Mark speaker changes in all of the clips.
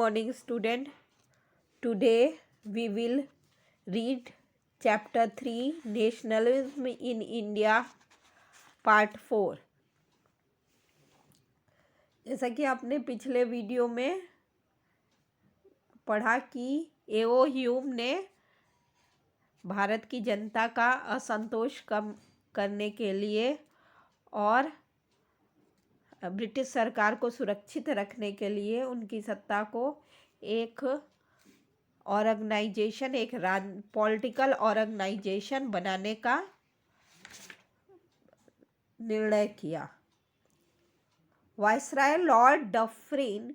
Speaker 1: morning, student. Today we will read chapter 3 Nationalism in India part 4. जैसा कि आपने पिछले वीडियो में पढ़ा कि एओ ह्यूम ने भारत की जनता का असंतोष कम करने के लिए और ब्रिटिश सरकार को सुरक्षित रखने के लिए उनकी सत्ता को एक ऑर्गेनाइजेशन, एक पॉलिटिकल ऑर्गेनाइजेशन बनाने का निर्णय किया. Viceroy Lord Dufferin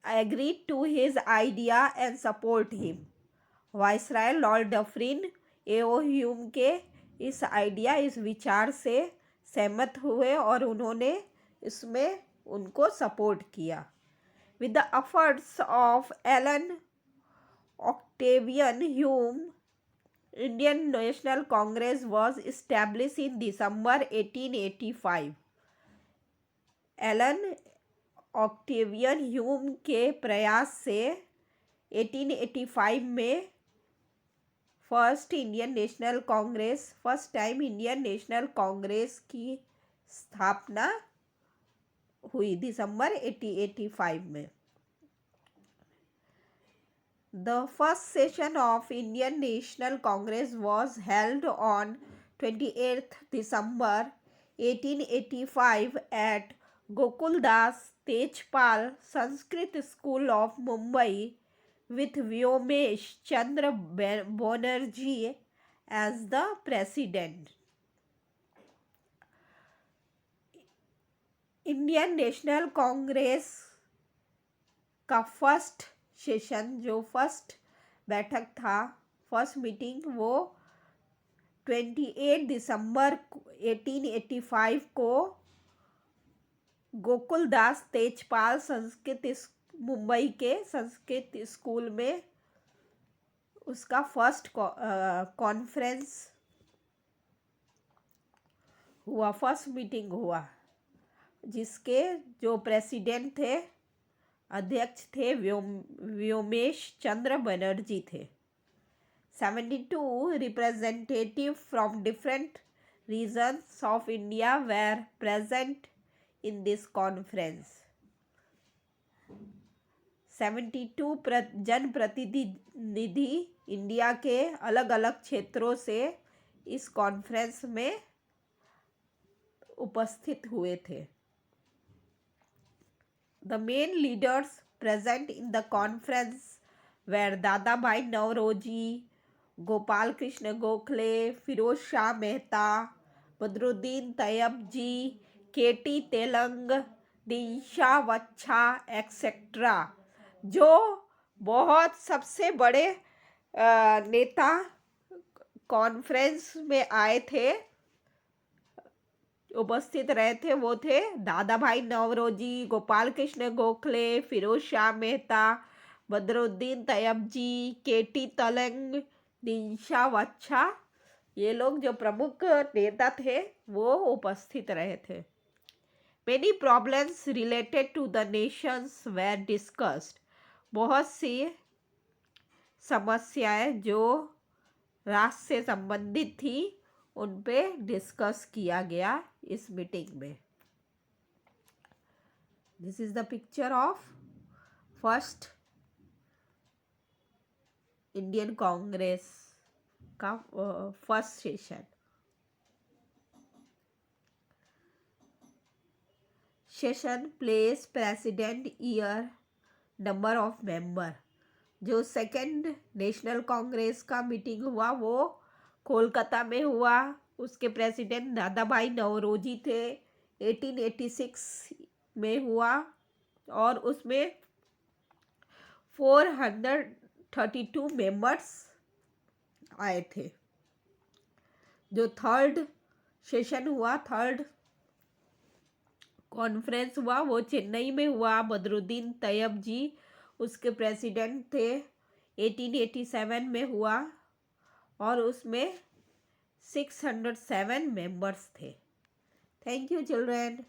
Speaker 1: agreed to his idea and support him. Viceroy Lord Dufferin AO Hume के इस आइडिया, इस विचार से सहमत हुए और उन्होंने इसमें उनको सपोर्ट किया. With the efforts of Alan Octavian Hume, Indian National Congress was established in December 1885. Allan Octavian Hume के प्रयास से 1885 में first time Indian National Congress की स्थापना हुई दिसंबर 1885 में. The first session of Indian National Congress was held on 28th December 1885 at Gokuldas Tejpal Sanskrit School of Mumbai with Vyomesh Chandra Banerjee as the president. Indian National Congress का first session, जो first बैठक था, first meeting, वो 28 दिसंबर 1885 को गोकुलदास तेजपाल मुंबई के Sanskrit school में उसका first conference हुआ, फर्स्ट मीटिंग हुआ, जिसके जो प्रेसिडेंट थे, अध्यक्ष थे, व्योमेश चंद्र बनर्जी थे. 72 representative from different regions of India were present in this conference. 72 जनप्रतिनिधि इंडिया के अलग अलग क्षेत्रों से इस कॉन्फ्रेंस में उपस्थित हुए थे. The main leaders present in the conference were दादा भाई नौरोजी, गोपाल कृष्ण गोखले, फिरोज शाह मेहता, बदरुद्दीन तैयबजी, केटी तेलंग, दिनशा वच्छा एक्सेट्रा, जो बहुत सबसे बड़े नेता कॉन्फ्रेंस में आए थे, उपस्थित रहे थे. वो थे दादा भाई नौरोजी, गोपाल कृष्ण गोखले, फिरोज शाह मेहता, बदरुद्दीन तैयबजी, केटी तेलंग, दिनशा वच्छा. ये लोग जो प्रमुख नेता थे वो उपस्थित रहे थे. Many problems related to the nations were discussed. बहुत सी समस्याएं जो राष्ट्र से संबंधित थी उन पे डिस्कस किया गया इस मीटिंग में. This is the picture of first Indian Congress का first session. Session, place, president, year, number of member. जो सेकंड नेशनल कांग्रेस का मीटिंग हुआ वो कोलकाता में हुआ. उसके प्रेसिडेंट दादा भाई नौरोजी थे. 1886 में हुआ और उसमें 432 मेंबर्स आए थे. जो थर्ड सेशन हुआ, थर्ड कॉन्फ्रेंस हुआ, वो चेन्नई में हुआ. बदरुद्दीन तैयब जी उसके प्रेसिडेंट थे. 1887 में हुआ और उसमें 607 मेंबर्स थे. Thank you children.